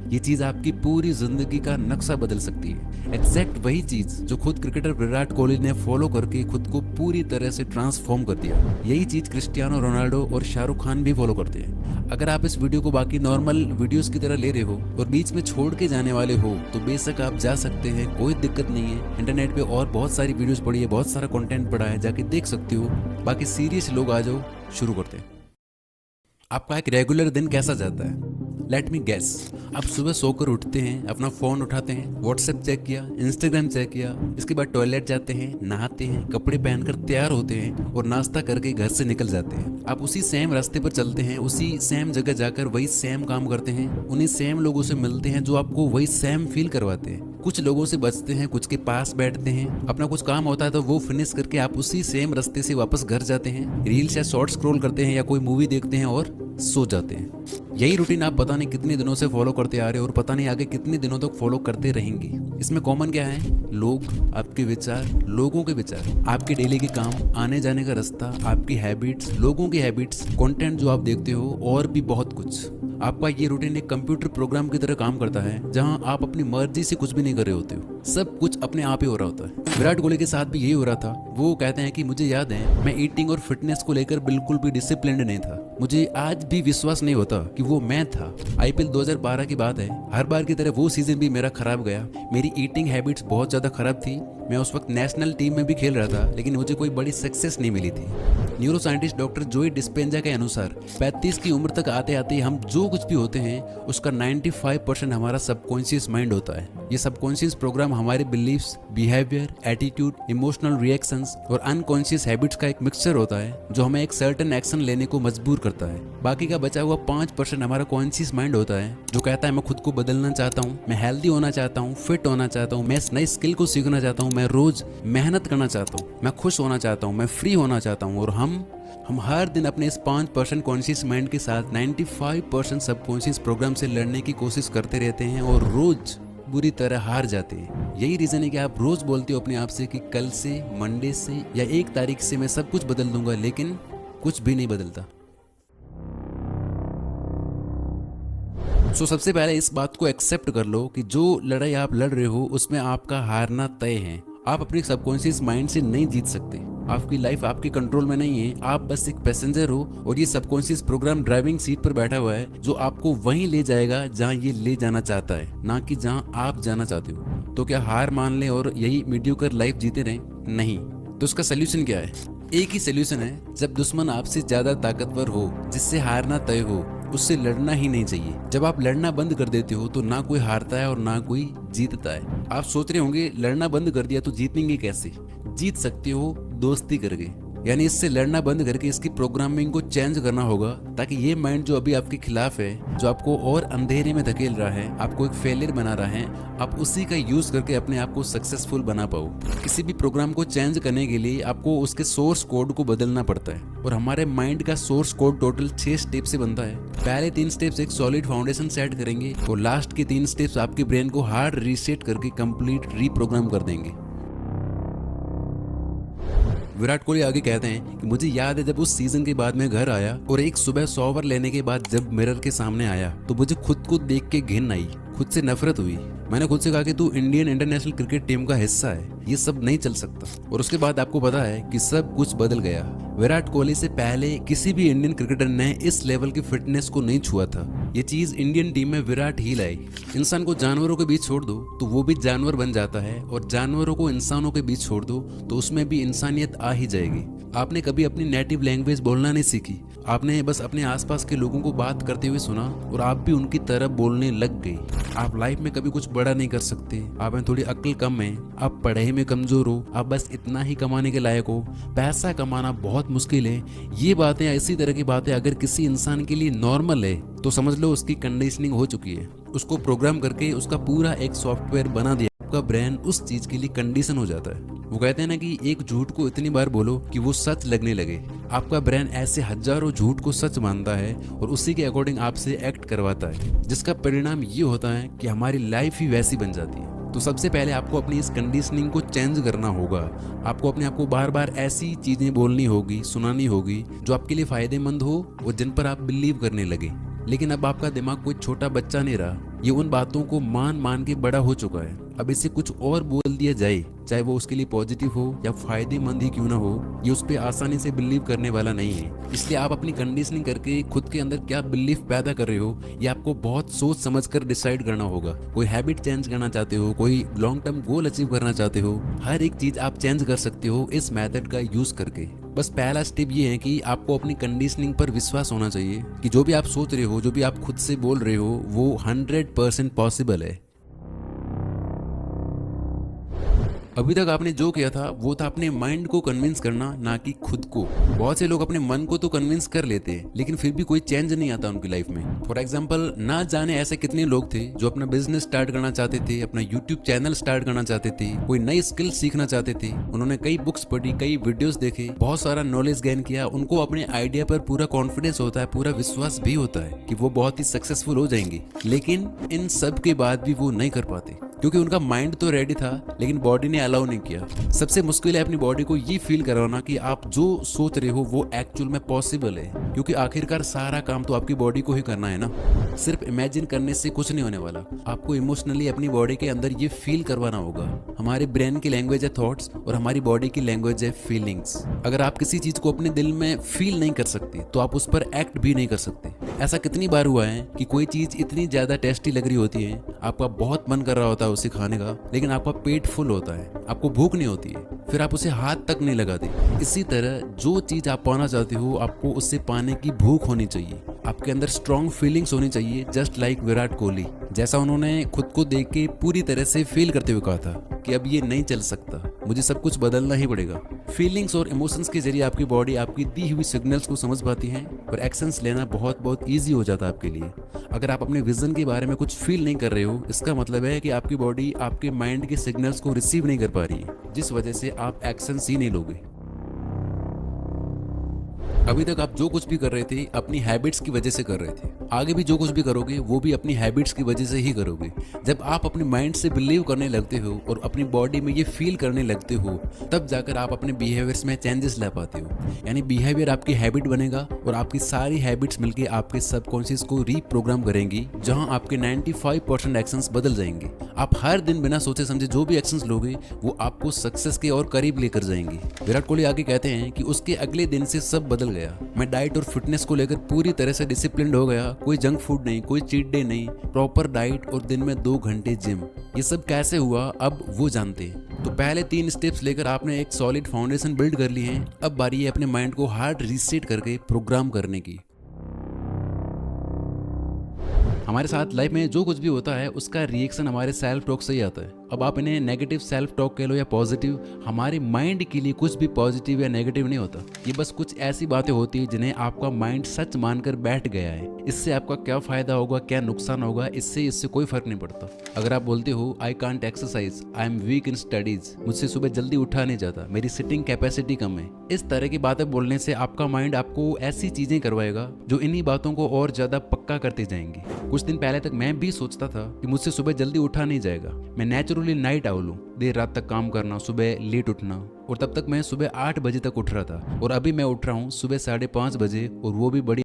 ये चीज आपकी पूरी जिंदगी का नक्शा बदल सकती है। एग्जैक्ट वही चीज जो खुद क्रिकेटर विराट कोहली ने फॉलो करके खुद को पूरी तरह से ट्रांसफॉर्म कर दिया, यही चीज क्रिस्टियानो रोनाल्डो और शाहरुख खान भी फॉलो करते हैं। अगर आप इस वीडियो को बाकी नॉर्मल वीडियोस की तरह ले रहे हो और बीच में छोड़ के जाने वाले हो तो बेशक आप जा सकते हैं, कोई दिक्कत नहीं है। इंटरनेट पे और बहुत सारी वीडियोस पड़ी है, बहुत सारा कंटेंट पड़ा है, जाके देख सकते हो। बाकी सीरियस लोग आ जाओ, शुरू करते हैं। आपका एक रेगुलर दिन कैसा जाता है? Let me guess. आप सुबह सोकर उठते हैं, अपना फ़ोन उठाते हैं, व्हाट्सएप चेक किया, इंस्टाग्राम चेक किया, इसके बाद टॉयलेट जाते हैं, नहाते हैं, कपड़े पहनकर तैयार होते हैं और नाश्ता करके घर से निकल जाते हैं। आप उसी सेम रास्ते पर चलते हैं, उसी सेम जगह जाकर वही सेम काम करते हैं, उन्हीं सेम लोगों से मिलते हैं जो आपको वही सेम फील करवाते हैं। कुछ लोगों से बचते हैं, कुछ के पास बैठते हैं, अपना कुछ काम होता है तो वो फिनिश करके आप उसी सेम रास्ते से वापस घर जाते हैं, रील्स या शॉर्ट स्क्रॉल करते हैं या कोई मूवी देखते हैं और सो जाते हैं। यही रूटीन आप पता नहीं कितने दिनों से फॉलो करते आ रहे हो और पता नहीं आगे कितने दिनों तक फॉलो करते रहेंगे। इसमें कॉमन क्या है? लोग, आपके विचार, लोगों के विचार, आपके डेली के काम, आने जाने का रास्ता, आपकी हैबिट्स, लोगों की हैबिट्स, कंटेंट जो आप देखते हो और भी बहुत कुछ। आपका ये रूटीन एक कंप्यूटर प्रोग्राम की तरह काम करता है जहां आप अपनी मर्जी से कुछ भी नहीं कर रहे होते हो, सब कुछ अपने आप ही हो रहा होता है। विराट कोहली के साथ भी यही हो रहा था। वो कहते हैं कि मुझे याद है मैं ईटिंग और फिटनेस को लेकर बिल्कुल भी डिसिप्लिन्ड नहीं था। मुझे आज भी विश्वास नहीं होता कि वो मैं था। आईपीएल 2012 की बात है, हर बार की तरह वो सीजन भी मेरा खराब गया। मेरी ईटिंग हैबिट्स बहुत ज़्यादा खराब थी। मैं उस वक्त नेशनल टीम में भी खेल रहा था, लेकिन मुझे कोई बड़ी सक्सेस नहीं मिली थी। न्यूरो साइंटिस्ट डॉक्टर जोई डिस्पेंजा के अनुसार 35 की उम्र तक आते आते हम जो कुछ भी होते हैं उसका 95% हमारा सबकॉन्शियस माइंड होता है। ये सबकॉन्शियस प्रोग्राम हमारे beliefs, behaviour, attitude, emotional reactions और अनकॉन्शियस हैबिट्स का एक मिक्सचर होता है जो हमें एक सर्टेन एक्शन लेने को मजबूर करता है। बाकी का बचा हुआ 5% हमारा कॉन्शियस माइंड होता है जो कहता है मैं खुद को बदलना चाहता हूँ, मैं हेल्दी होना चाहता हूँ, फिट होना चाहता हूँ, मैं इस नई स्किल को सीखना चाहता हूँ, मैं रोज मेहनत करना चाहता हूँ, मैं खुश होना चाहता हूँ, मैं फ्री होना चाहता हूँ। और हम हर दिन अपने इस 5% कॉन्शियस माइंड के साथ 95% सबकॉन्शियस प्रोग्राम से लड़ने की कोशिश करते रहते हैं और रोज बुरी तरह हार जाते हैं। यही रीजन है कि आप रोज बोलते हो अपने आप से कि कल से, मंडे से या 1 तारीख से मैं सब कुछ बदल दूंगा, लेकिन कुछ भी नहीं बदलता। सबसे पहले इस बात को एक्सेप्ट कर लो कि जो लड़ाई आप लड़ रहे हो उसमें आपका हारना तय है। आप अपने सबकॉन्शियस माइंड से नहीं जीत सकते। आपकी लाइफ आपके कंट्रोल में नहीं है, आप बस एक पैसेंजर हो और ये सबकॉन्शियस प्रोग्राम ड्राइविंग सीट पर बैठा हुआ है जो आपको वहीं ले जाएगा जहां ये ले जाना चाहता है, ना कि जहां आप जाना चाहते हो। तो क्या हार मान ले और यही मीडियोकर लाइफ जीते रहें? नहीं। तो उसका सोल्यूशन क्या है? एक ही सोल्यूशन है, जब दुश्मन आपसे ज्यादा ताकतवर हो, जिससे हारना तय हो, उससे लड़ना ही नहीं चाहिए। जब आप लड़ना बंद कर देते हो तो ना कोई हारता है और ना कोई जीतता है। आप सोच रहे होंगे लड़ना बंद कर दिया तो जीतेंगे कैसे? जीत सकते हो दोस्ती करके, यानी इससे लड़ना बंद करके इसकी प्रोग्रामिंग को चेंज करना होगा ताकि ये माइंड जो अभी आपके खिलाफ है, जो आपको और अंधेरे में धकेल रहा है, आपको एक फेलियर बना रहा है, आप उसी का यूज करके अपने आप को सक्सेसफुल बना पाओ। किसी भी प्रोग्राम को चेंज करने के लिए आपको उसके सोर्स कोड को बदलना पड़ता है और हमारे माइंड का सोर्स कोड टोटल 6 स्टेप से बनता है। पहले 3 स्टेप्स एक सॉलिड फाउंडेशन सेट करेंगे और लास्ट के 3 स्टेप्स आपके ब्रेन को हार्ड रीसेट करके कंप्लीट रीप्रोग्राम कर देंगे। विराट कोहली आगे कहते हैं कि मुझे याद है जब उस सीजन के बाद मैं घर आया और एक सुबह 100 ओवर लेने के बाद जब मिरर के सामने आया तो मुझे खुद को देख के घिन आई, खुद से नफरत हुई। मैंने खुद से कहा कि तू इंडियन इंटरनेशनल क्रिकेट टीम का हिस्सा है, ये सब नहीं चल सकता। और उसके बाद आपको पता है कि सब कुछ बदल गया। विराट कोहली से पहले किसी भी इंडियन क्रिकेटर ने इस लेवल की फिटनेस को नहीं छुआ था। ये चीज इंडियन टीम में विराट ही लाई। इंसान को जानवरों के बीच छोड़ दो तो वो भी जानवर बन जाता है और जानवरों को इंसानों के बीच छोड़ दो तो उसमें भी इंसानियत आ ही जाएगी। आपने कभी अपनी नेटिव लैंग्वेज बोलना नहीं सीखी, आपने बस अपने आसपास के लोगों को बात करते हुए सुना और आप भी उनकी तरह बोलने लग गए। आप लाइफ में कभी कुछ बड़ा नहीं कर सकते, आप में थोड़ी अक्ल कम है, आप पढ़ाई में कमजोर हो, आप बस इतना ही कमाने के लायक हो, पैसा कमाना बहुत मुश्किल है। ये बातें, इसी तरह की बातें अगर किसी इंसान के लिए नॉर्मल है तो समझ लो उसकी कंडीशनिंग हो चुकी है। उसको प्रोग्राम करके उसका पूरा एक सॉफ्टवेयर बना दिया, आपका ब्रेन उस चीज के लिए कंडीशन हो जाता है। वो कहते हैं ना कि एक झूठ को इतनी बार बोलो कि वो सच लगने लगे। आपका ब्रेन ऐसे हजारों झूठ को सच मानता है और उसी के अकॉर्डिंग आपसे एक्ट करवाता है, जिसका परिणाम ये होता है कि हमारी लाइफ ही वैसी बन जाती है। तो सबसे पहले आपको अपनी इस कंडीशनिंग को चेंज करना होगा। आपको अपने आप को बार बार ऐसी चीजें बोलनी होगी, सुनानी होगी जो आपके लिए फायदेमंद हो और जिन पर आप बिलीव करने लगे। लेकिन अब आपका दिमाग कोई छोटा बच्चा नहीं रहा, ये उन बातों को मान मान के बड़ा हो चुका है। अब इसे कुछ और बोल दिया जाए, चाहे वो उसके लिए पॉजिटिव हो या फायदेमंद ही क्यों ना हो, ये उस पर आसानी से बिलीव करने वाला नहीं है। इसलिए आप अपनी कंडीशनिंग करके खुद के अंदर क्या बिलीफ पैदा कर रहे हो, ये आपको बहुत सोच समझ कर डिसाइड करना होगा। कोई हैबिट चेंज करना चाहते हो, कोई लॉन्ग टर्म गोल अचीव करना चाहते हो, हर एक चीज आप चेंज कर सकते हो इस मेथड का यूज करके। बस पहला स्टेप ये है कि आपको अपनी कंडीशनिंग पर विश्वास होना चाहिए कि जो भी आप सोच रहे हो, जो भी आप खुद से बोल रहे हो, वो 100% पॉसिबल है। अभी तक आपने जो किया था वो था अपने माइंड को कन्विंस करना, ना कि खुद को। बहुत से लोग अपने मन को तो कन्विंस कर लेते हैं, लेकिन फिर भी कोई चेंज नहीं आता उनकी लाइफ में। फॉर एग्जाम्पल, ना जाने ऐसे कितने लोग थे जो अपना बिजनेस स्टार्ट करना चाहते थे, अपना यूट्यूब चैनल स्टार्ट करना चाहते थे, कोई नई स्किल सीखना चाहते थे। उन्होंने कई बुक्स पढ़ी, कई वीडियोस देखे, बहुत सारा नॉलेज गेन किया। उनको अपने आइडिया पर पूरा कॉन्फिडेंस होता है, पूरा विश्वास भी होता है कि वो बहुत ही सक्सेसफुल हो जाएंगे, लेकिन इन सब के बाद भी वो नहीं कर पाते क्योंकि उनका माइंड तो रेडी था लेकिन बॉडी ने अलाउ नहीं किया। सबसे मुश्किल है अपनी बॉडी को ये फील करवाना कि आप जो सोच रहे हो वो एक्चुअल में पॉसिबल है, क्योंकि आखिरकार सारा काम तो आपकी बॉडी को ही करना है ना। सिर्फ इमेजिन करने से कुछ नहीं होने वाला, आपको इमोशनली अपनी बॉडी के अंदर ये फील करवाना होगा। हमारे ब्रेन की लैंग्वेज है थॉट्स और हमारी बॉडी की लैंग्वेज है फीलिंग्स। अगर आप किसी चीज को अपने दिल में फील नहीं कर सकते तो आप उस पर एक्ट भी नहीं कर सकते। ऐसा कितनी बार हुआ है कि कोई चीज इतनी ज्यादा टेस्टी लग रही होती है, आपका बहुत मन कर रहा होता है उसे खाने का, लेकिन आपका पेट फुल होता है, आपको भूख नहीं होती है, फिर आप उसे हाथ तक नहीं लगाते। इसी तरह जो चीज आप पाना चाहते हो, आपको उससे पाने की भूख होनी चाहिए। आपके अंदर स्ट्रॉन्ग फीलिंग्स होनी चाहिए, जस्ट लाइक विराट कोहली। जैसा उन्होंने खुद को देख के पूरी तरह से फील करते हुए कहा था कि अब ये नहीं चल सकता, मुझे सब कुछ बदलना ही पड़ेगा। फीलिंग्स और इमोशंस के जरिए आपकी बॉडी आपकी दी हुई सिग्नल्स को समझ पाती है और एक्शंस लेना बहुत बहुत ईजी हो जाता है आपके लिए। अगर आप अपने विजन के बारे में कुछ फील नहीं कर रहे हो, इसका मतलब है कि आपकी बॉडी आपके माइंड के सिग्नल्स को रिसीव नहीं कर पा रही है, जिस वजह से आप एक्शंस ही नहीं लोगे। अभी तक आप जो कुछ भी कर रहे थे अपनी हैबिट्स की वजह से कर रहे थे, आगे भी जो कुछ भी करोगे वो भी अपनी हैबिट्स की वजह से ही करोगे। जब आप अपने माइंड से बिलीव करने लगते हो और अपनी बॉडी में ये फील करने लगते हो, तब जाकर आप अपने बिहेवियर्स में चेंजेस ला पाते हो। यानी बिहेवियर आपकी हैबिट बनेगा और आपकी सारी हैबिट्स मिलकर आपके सबकॉन्शियस को रीप्रोग्राम करेंगी, जहां आपके 95% एक्शंस बदल जाएंगे। आप हर दिन बिना सोचे समझे जो भी एक्शंस लोगे वो आपको सक्सेस के और करीब लेकर जाएंगे। विराट कोहली आगे कहते हैं कि उसके अगले दिन से सब बदल गया। मैं डाइट और फिटनेस को लेकर पूरी तरह से डिसिप्लिन्ड हो गया। कोई जंक फूड नहीं, कोई चीट डे नहीं, प्रॉपर डाइट और दिन में 2 घंटे जिम। ये सब कैसे हुआ अब वो जानते हैं। तो पहले 3 स्टेप्स लेकर आपने एक सॉलिड फाउंडेशन बिल्ड कर ली है। अब बारी है अपने माइंड को हार्ड रीसेट करके प्रोग्राम करने की। हमारे साथ लाइफ में जो कुछ भी होता है उसका रिएक्शन हमारे सेल्फ टॉक से ही आता है। अब आप इन्हें नेगेटिव सेल्फ टॉक कह लो या पॉजिटिव, हमारे माइंड के लिए कुछ भी पॉजिटिव या नेगेटिव नहीं होता। ये बस कुछ ऐसी बातें होती है जिन्हें आपका माइंड सच मानकर बैठ गया है। इससे आपका क्या फायदा होगा, क्या नुकसान होगा, इससे कोई फर्क नहीं पड़ता। अगर आप बोलते हो I can't exercise, I am weak in studies, मुझसे सुबह जल्दी उठा नहीं जाता, मेरी सिटिंग कैपेसिटी कम है, इस तरह की बातें बोलने से आपका माइंड आपको ऐसी चीजें करवाएगा जो इन्हीं बातों को और ज्यादा पक्का करते जाएंगी। कुछ दिन पहले तक मैं भी सोचता था कि मुझसे सुबह जल्दी उठा नहीं जाएगा, मैं नेचुरली नाइट आउल हूँ, देर रात तक काम करना, सुबह लेट उठना, और तब तक मैं सुबह 8 बजे तक उठ रहा था। और अभी मैं उठ रहा हूँ सुबह 5:30 बजे, और वो भी बड़ी